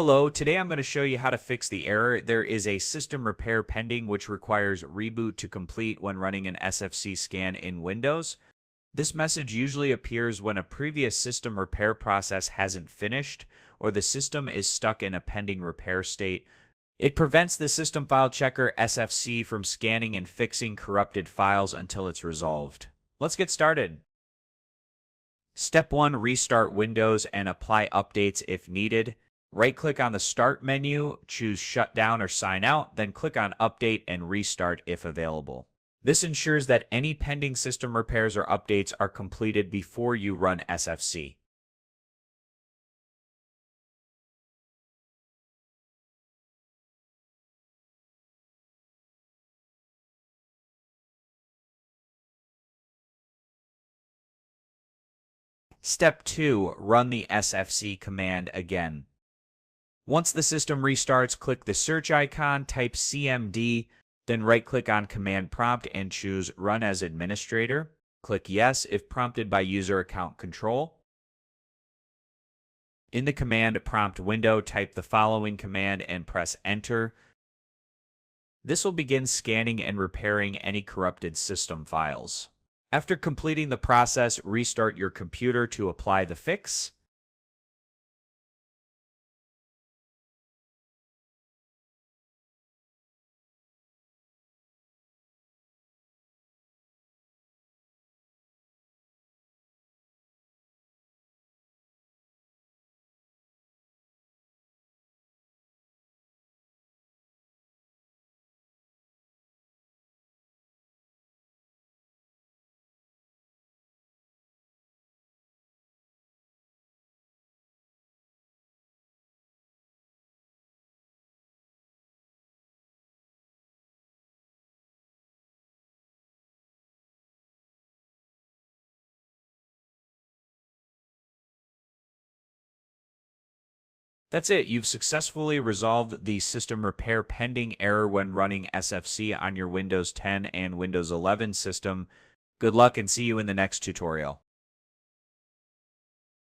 Hello, today I'm going to show you how to fix the error. There is a system repair pending which requires reboot to complete when running an SFC scan in Windows. This message usually appears when a previous system repair process hasn't finished or the system is stuck in a pending repair state. It prevents the System File Checker SFC from scanning and fixing corrupted files until it's resolved. Let's get started. Step 1. Restart Windows and apply updates if needed. Right-click on the Start menu, choose Shut Down or Sign Out, then click on Update and Restart if available. This ensures that any pending system repairs or updates are completed before you run SFC. Step 2. Run the SFC command again. Once the system restarts, click the search icon, type CMD, then right-click on Command Prompt and choose Run as Administrator. Click Yes if prompted by User Account Control. In the command prompt window, type the following command and press Enter. This will begin scanning and repairing any corrupted system files. After completing the process, restart your computer to apply the fix. That's it. You've successfully resolved the system repair pending error when running SFC on your Windows 10 and Windows 11 system. Good luck and see you in the next tutorial.